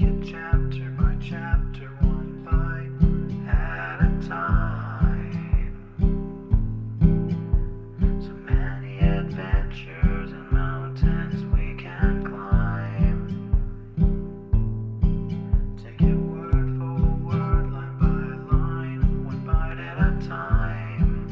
it chapter by chapter, one bite at a time. So many adventures and mountains we can climb. Take it word for word, line by line, one bite at a time.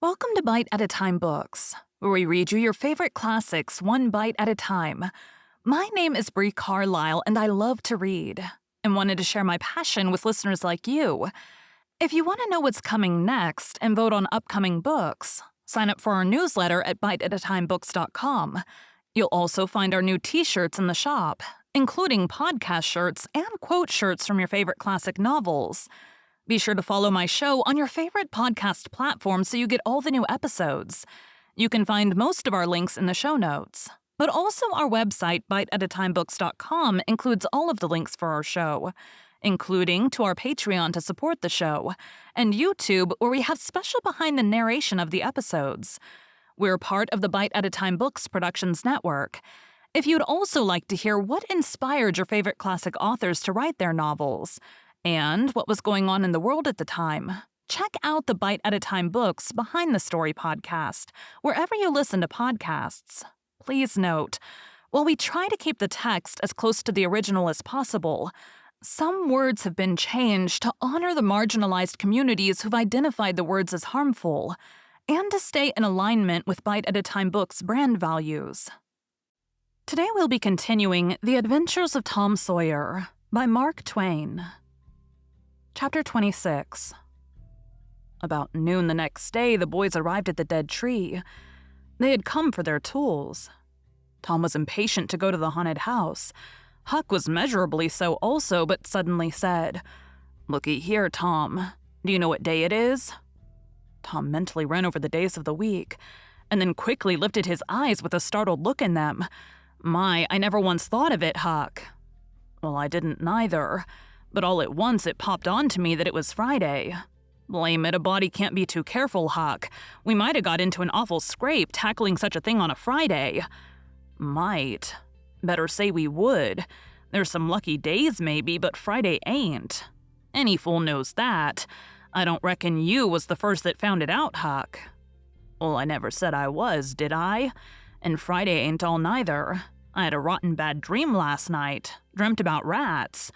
Welcome to Bite at a Time Books, where we read you your favorite classics one bite at a time. My name is Bree Carlile, and I love to read, and wanted to share my passion with listeners like you. If you want to know what's coming next and vote on upcoming books, sign up for our newsletter at biteatatimebooks.com. You'll also find our new t-shirts in the shop, including podcast shirts and quote shirts from your favorite classic novels. Be sure to follow my show on your favorite podcast platform so you get all the new episodes. You can find most of our links in the show notes. But also our website, biteatatimebooks.com, includes all of the links for our show, including to our Patreon to support the show, and YouTube, where we have special behind the narration of the episodes. We're part of the Bite at a Time Books Productions Network. If you'd also like to hear what inspired your favorite classic authors to write their novels, and what was going on in the world at the time, check out the Bite at a Time Books Behind the Story podcast, wherever you listen to podcasts. Please note, while we try to keep the text as close to the original as possible, some words have been changed to honor the marginalized communities who've identified the words as harmful, and to stay in alignment with Bite at a Time Books' brand values. Today we'll be continuing The Adventures of Tom Sawyer by Mark Twain. Chapter 26. About noon the next day, the boys arrived at the dead tree. They had come for their tools. Tom was impatient to go to the haunted house. Huck was measurably so also, but suddenly said, "Looky here, Tom. Do you know what day it is?" Tom mentally ran over the days of the week, and then quickly lifted his eyes with a startled look in them. "My, I never once thought of it, Huck." "Well, I didn't neither. But all at once it popped onto me that it was Friday. Blame it, a body can't be too careful, Huck. We might have got into an awful scrape tackling such a thing on a Friday." "Might. Better say we would. There's some lucky days maybe, but Friday ain't. Any fool knows that. I don't reckon you was the first that found it out, Huck." "Well, I never said I was, did I? And Friday ain't all neither. I had a rotten bad dream last night. Dreamt about rats."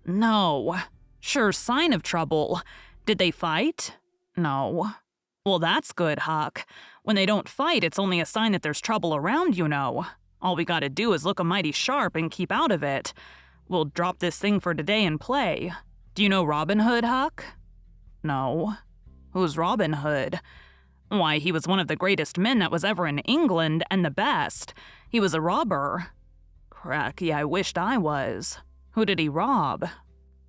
"No. Sure sign of trouble. Did they fight?" "No." "Well, that's good, Huck. When they don't fight, it's only a sign that there's trouble around, you know. All we gotta do is look a mighty sharp and keep out of it. We'll drop this thing for today and play. Do you know Robin Hood, Huck?" "No." "Who's Robin Hood?" "Why, he was one of the greatest men that was ever in England, and the best. He was a robber." "Cracky, I wished I was. Who did he rob?"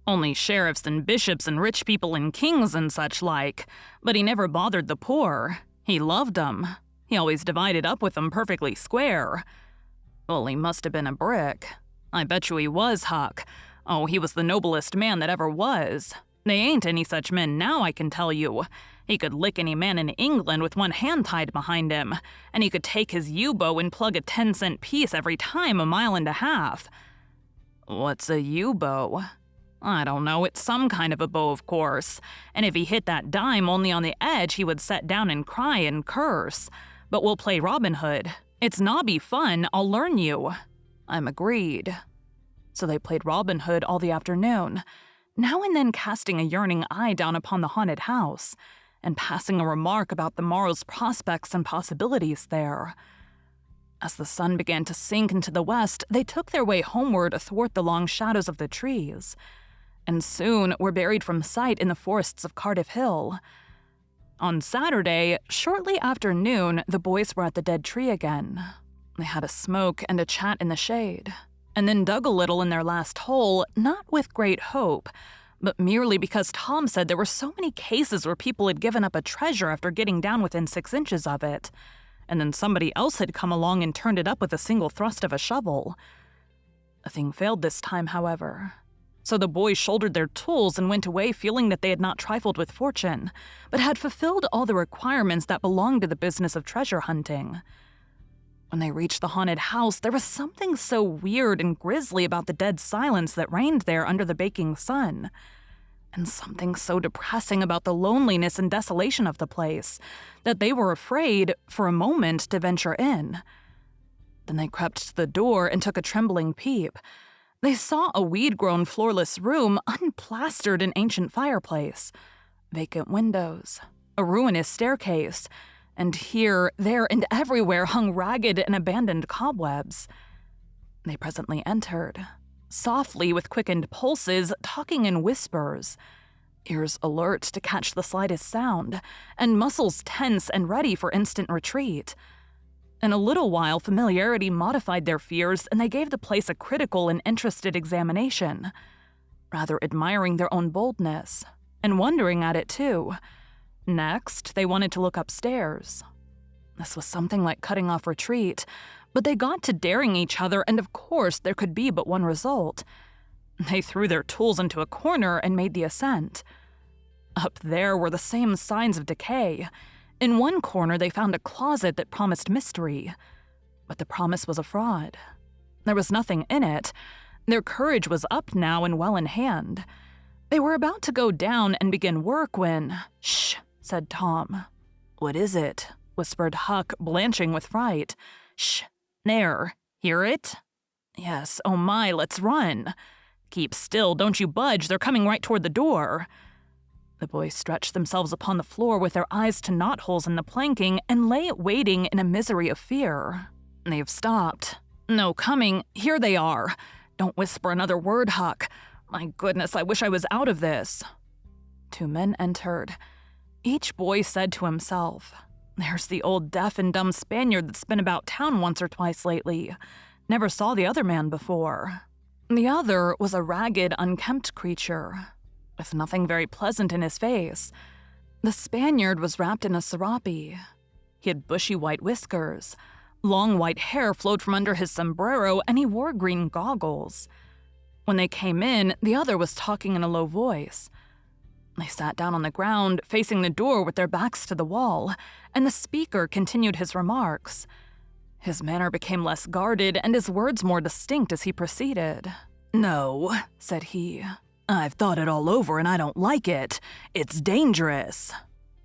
"Only sheriffs and bishops and rich people and kings and such like, but he never bothered the poor. He loved 'em. He always divided up with 'em perfectly square." "Well, he must have been a brick." "I bet you he was, Huck. Oh, he was the noblest man that ever was. They ain't any such men now, I can tell you. He could lick any man in England with one hand tied behind him, and he could take his U-bow and plug a 10-cent piece every time a mile and a half." "What's a U-bow?" "I don't know. It's some kind of a bow, of course. And if he hit that dime only on the edge, he would set down and cry and curse. But we'll play Robin Hood. It's nobby fun. I'll learn you." "I'm agreed." So they played Robin Hood all the afternoon, now and then casting a yearning eye down upon the haunted house, and passing a remark about the morrow's prospects and possibilities there. As the sun began to sink into the west, they took their way homeward athwart the long shadows of the trees, and soon were buried from sight in the forests of Cardiff Hill. On Saturday, shortly after noon, the boys were at the dead tree again. They had a smoke and a chat in the shade, and then dug a little in their last hole, not with great hope, but merely because Tom said there were so many cases where people had given up a treasure after getting down within 6 inches of it, and then somebody else had come along and turned it up with a single thrust of a shovel. The thing failed this time, however. So the boys shouldered their tools and went away feeling that they had not trifled with fortune, but had fulfilled all the requirements that belonged to the business of treasure hunting. When they reached the haunted house, there was something so weird and grisly about the dead silence that reigned there under the baking sun, and something so depressing about the loneliness and desolation of the place that they were afraid, for a moment, to venture in. Then they crept to the door and took a trembling peep. They saw a weed-grown floorless room, unplastered an ancient fireplace, vacant windows, a ruinous staircase, and here, there, and everywhere hung ragged and abandoned cobwebs. They presently entered, softly with quickened pulses, talking in whispers, ears alert to catch the slightest sound, and muscles tense and ready for instant retreat. In a little while, familiarity modified their fears, and they gave the place a critical and interested examination, rather admiring their own boldness, and wondering at it too. Next, they wanted to look upstairs. This was something like cutting off retreat, but they got to daring each other, and of course there could be but one result. They threw their tools into a corner and made the ascent. Up there were the same signs of decay. In one corner, they found a closet that promised mystery, but the promise was a fraud. There was nothing in it. Their courage was up now and well in hand. They were about to go down and begin work when, "Shh," said Tom. "What is it?" whispered Huck, blanching with fright. "Shh, there. Hear it?" "Yes, oh my, let's run." "Keep still, don't you budge, they're coming right toward the door." The boys stretched themselves upon the floor with their eyes to knotholes in the planking and lay waiting in a misery of fear. "They've stopped. No, coming. Here they are. Don't whisper another word, Huck. My goodness, I wish I was out of this." 2 men entered. Each boy said to himself, "There's the old deaf and dumb Spaniard that's been about town once or twice lately. Never saw the other man before." The other was a ragged, unkempt creature, with nothing very pleasant in his face. The Spaniard was wrapped in a serape. He had bushy white whiskers. Long white hair flowed from under his sombrero, and he wore green goggles. When they came in, the other was talking in a low voice. They sat down on the ground, facing the door with their backs to the wall, and the speaker continued his remarks. His manner became less guarded and his words more distinct as he proceeded. "No," said he. "I've thought it all over and I don't like it. It's dangerous."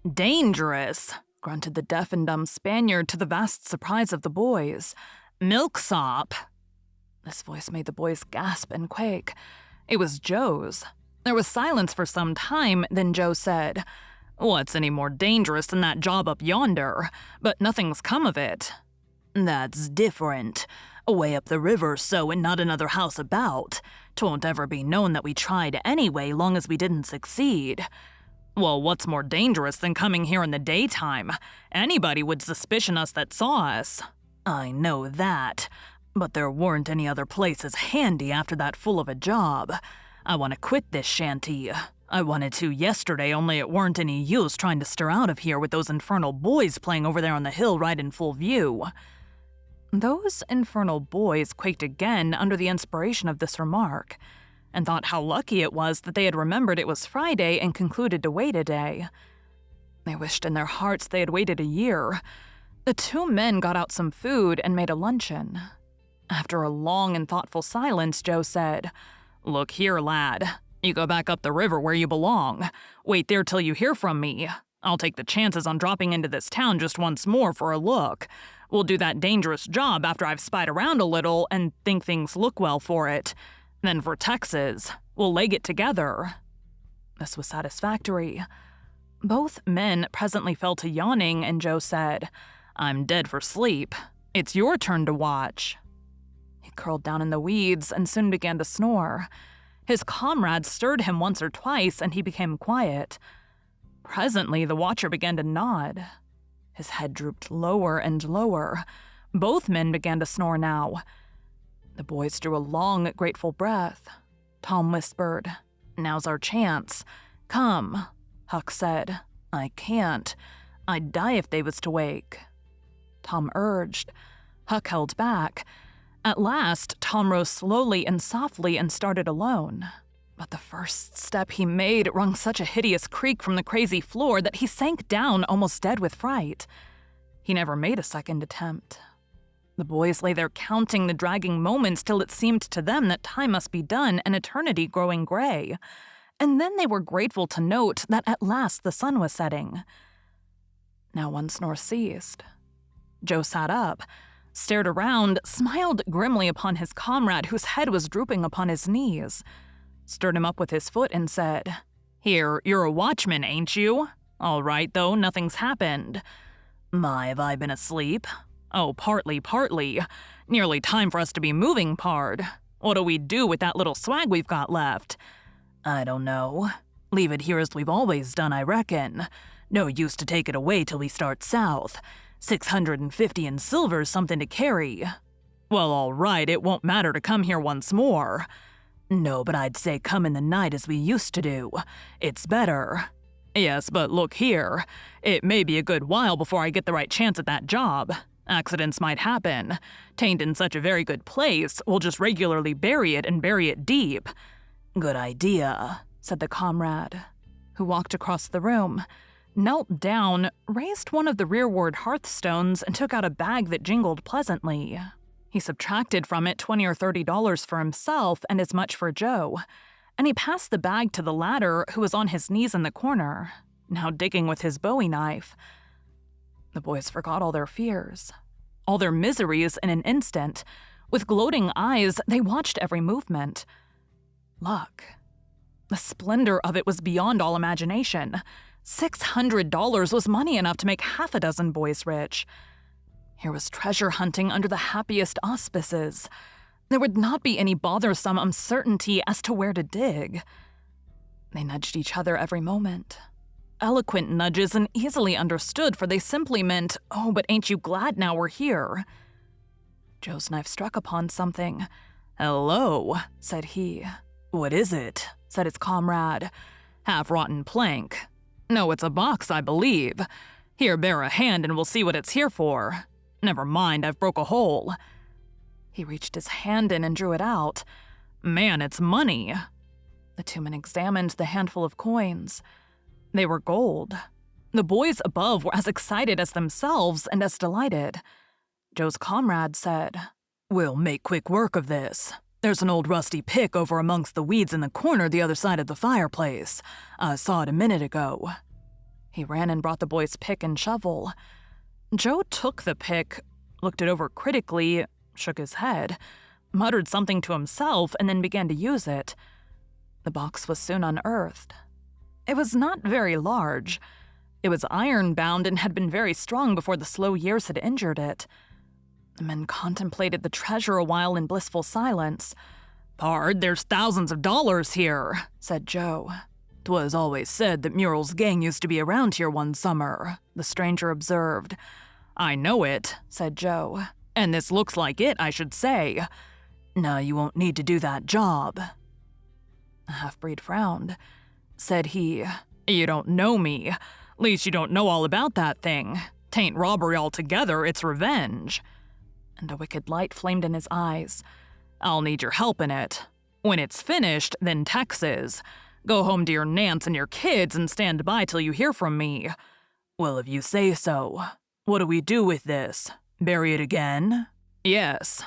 "Dangerous?" grunted the deaf and dumb Spaniard to the vast surprise of the boys. "Milksop?" This voice made the boys gasp and quake. It was Joe's. There was silence for some time, then Joe said, "What's any more dangerous than that job up yonder? But nothing's come of it." "That's different. Away up the river so and not another house about. 'Twon't ever be known that we tried anyway, long as we didn't succeed." "Well, what's more dangerous than coming here in the daytime? Anybody would suspicion us that saw us." "I know that, but there weren't any other places handy after that full of a job. I want to quit this shanty. I wanted to yesterday, only it weren't any use trying to stir out of here with those infernal boys playing over there on the hill right in full view." Those infernal boys quaked again under the inspiration of this remark, and thought how lucky it was that they had remembered it was Friday and concluded to wait a day. They wished in their hearts they had waited a year. The 2 men got out some food and made a luncheon. After a long and thoughtful silence, Joe said, "Look here, lad. You go back up the river where you belong. Wait there till you hear from me. I'll take the chances on dropping into this town just once more for a look. We'll do that dangerous job after I've spied around a little and think things look well for it. Then for Texas, we'll leg it together." This was satisfactory. Both men presently fell to yawning, and Joe said, "I'm dead for sleep. It's your turn to watch." He curled down in the weeds and soon began to snore. His comrades stirred him once or twice, and he became quiet. Presently, the watcher began to nod. His head drooped lower and lower. Both men began to snore now. The boys drew a long, grateful breath. Tom whispered, "Now's our chance. Come," Huck said. "I can't. I'd die if they was to wake." Tom urged. Huck held back. At last, Tom rose slowly and softly and started alone. But the first step he made wrung such a hideous creak from the crazy floor that he sank down almost dead with fright. He never made a second attempt. The boys lay there counting the dragging moments till it seemed to them that time must be done and eternity growing gray. And then they were grateful to note that at last the sun was setting. Now one snore ceased. Joe sat up, stared around, smiled grimly upon his comrade whose head was drooping upon his knees, stirred him up with his foot and said, "Here, you're a watchman, ain't you? All right, though, nothing's happened." "My, have I been asleep?" "Oh, partly. Nearly time for us to be moving, pard. What'll we do with that little swag we've got left?" "I don't know. Leave it here as we've always done, I reckon. No use to take it away till we start south. 650 in silver's something to carry." "Well, all right, it won't matter to come here once more." "No, but I'd say come in the night as we used to do. It's better." "Yes, but look here. It may be a good while before I get the right chance at that job. Accidents might happen. Tain't in such a very good place. We'll just regularly bury it and bury it deep." "Good idea," said the comrade, who walked across the room, knelt down, raised one of the rearward hearthstones, and took out a bag that jingled pleasantly. He subtracted from it $20 or $30 for himself and as much for Joe, and he passed the bag to the latter, who was on his knees in the corner, now digging with his bowie knife. The boys forgot all their fears, all their miseries in an instant. With gloating eyes, they watched every movement. Look. The splendor of it was beyond all imagination. $600 was money enough to make half a dozen boys rich. Here was treasure hunting under the happiest auspices. There would not be any bothersome uncertainty as to where to dig. They nudged each other every moment. Eloquent nudges and easily understood, for they simply meant, "Oh, but ain't you glad now we're here?" Joe's knife struck upon something. "Hello," said he. "What is it?" said his comrade. "Half-rotten plank. No, it's a box, I believe. Here, bear a hand and we'll see what it's here for. Never mind, I've broke a hole." He reached his hand in and drew it out. "Man, it's money." The two men examined the handful of coins. They were gold. The boys above were as excited as themselves and as delighted. Joe's comrade said, "We'll make quick work of this. There's an old rusty pick over amongst the weeds in the corner the other side of the fireplace. I saw it a minute ago." He ran and brought the boys' pick and shovel. Joe took the pick, looked it over critically, shook his head, muttered something to himself, and then began to use it. The box was soon unearthed. It was not very large. It was iron-bound and had been very strong before the slow years had injured it. The men contemplated the treasure a while in blissful silence. "Pard, there's thousands of dollars here," said Joe. "'Twas always said that Murrell's gang used to be around here one summer," the stranger observed. "I know it," said Joe. "And this looks like it, I should say." "No, you won't need to do that job." The half-breed frowned. Said he, "You don't know me. Least you don't know all about that thing. 'Tain't robbery altogether, it's revenge." And a wicked light flamed in his eyes. "I'll need your help in it. When it's finished, then Texas. Go home to your Nance and your kids and stand by till you hear from me." "Well, if you say so. What do we do with this? Bury it again?" "Yes."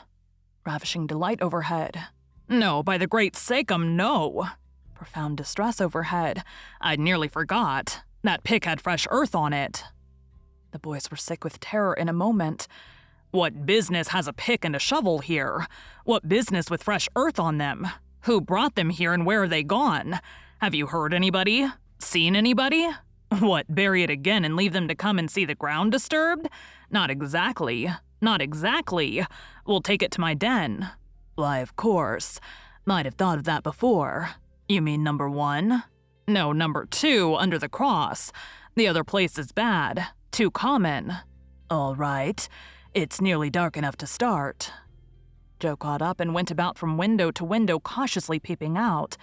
Ravishing delight overhead. "No, by the great sacum, no." Profound distress overhead. "I'd nearly forgot. That pick had fresh earth on it." The boys were sick with terror in a moment. "What business has a pick and a shovel here? What business with fresh earth on them? Who brought them here and where are they gone? Have you heard anybody? Seen anybody? What, bury it again and leave them to come and see the ground disturbed? Not exactly. Not exactly. We'll take it to my den." "Why, of course. Might have thought of that before. You mean number 1? "No, number 2, under the cross. The other place is bad. Too common." "All right. It's nearly dark enough to start." Joe got up and went about from window to window, cautiously peeping out.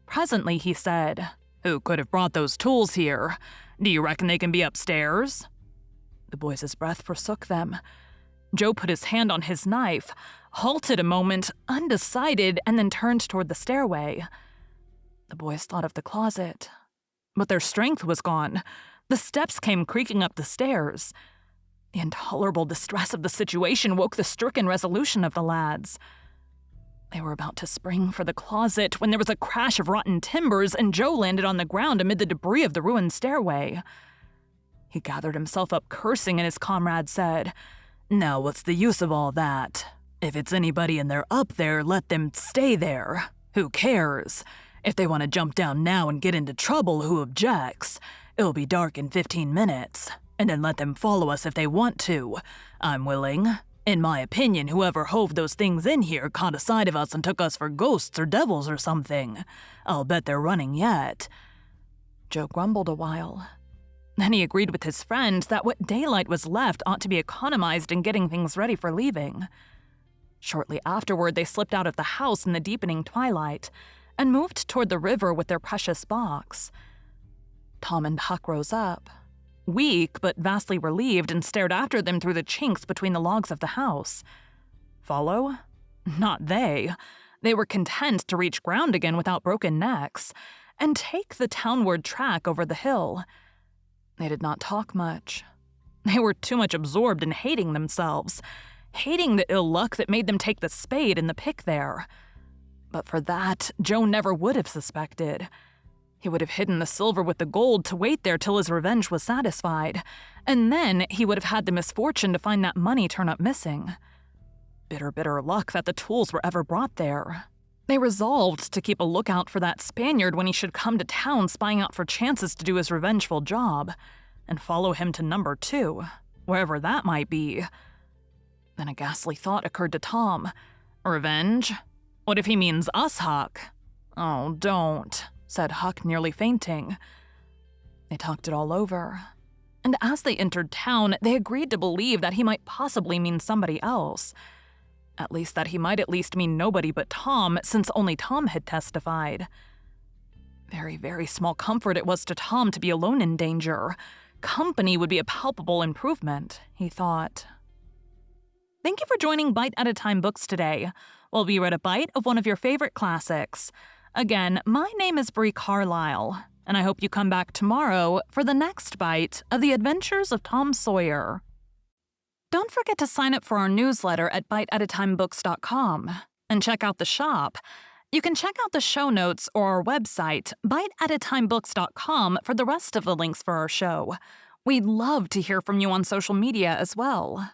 Presently, he said, "Who could have brought those tools here? Do you reckon they can be upstairs?" The boys' breath forsook them. Joe put his hand on his knife, halted a moment, undecided, and then turned toward the stairway. The boys thought of the closet, but their strength was gone. The steps came creaking up the stairs. The intolerable distress of the situation woke the stricken resolution of the lads. They were about to spring for the closet when there was a crash of rotten timbers and Joe landed on the ground amid the debris of the ruined stairway. He gathered himself up cursing and his comrade said, "Now what's the use of all that? If it's anybody and they're up there, let them stay there. Who cares? If they want to jump down now and get into trouble, who objects? It'll be dark in 15 minutes. And then let them follow us if they want to. I'm willing. In my opinion, whoever hove those things in here caught a sight of us and took us for ghosts or devils or something. I'll bet they're running yet." Joe grumbled a while. Then he agreed with his friend that what daylight was left ought to be economized in getting things ready for leaving. Shortly afterward, they slipped out of the house in the deepening twilight and moved toward the river with their precious box. Tom and Huck rose up, weak but vastly relieved, and stared after them through the chinks between the logs of the house. Follow? Not they. They were content to reach ground again without broken necks and take the townward track over the hill. They did not talk much. They were too much absorbed in hating themselves, hating the ill luck that made them take the spade and the pick there. But for that, Joe never would have suspected. He would have hidden the silver with the gold to wait there till his revenge was satisfied, and then he would have had the misfortune to find that money turn up missing. Bitter, bitter luck that the tools were ever brought there. They resolved to keep a lookout for that Spaniard when he should come to town spying out for chances to do his revengeful job, and follow him to number 2, wherever that might be. Then a ghastly thought occurred to Tom. Revenge? What if he means us, Huck? "Oh, don't," said Huck, nearly fainting. They talked it all over, and as they entered town, they agreed to believe that he might possibly mean somebody else. At least that he might at least mean nobody but Tom, since only Tom had testified. Very, very small comfort it was to Tom to be alone in danger. Company would be a palpable improvement, he thought. Thank you for joining Bite at a Time Books today, while we read a bite of one of your favorite classics. Again, my name is Bree Carlile, and I hope you come back tomorrow for the next bite of The Adventures of Tom Sawyer. Don't forget to sign up for our newsletter at biteatatimebooks.com and check out the shop. You can check out the show notes or our website, biteatatimebooks.com, for the rest of the links for our show. We'd love to hear from you on social media as well.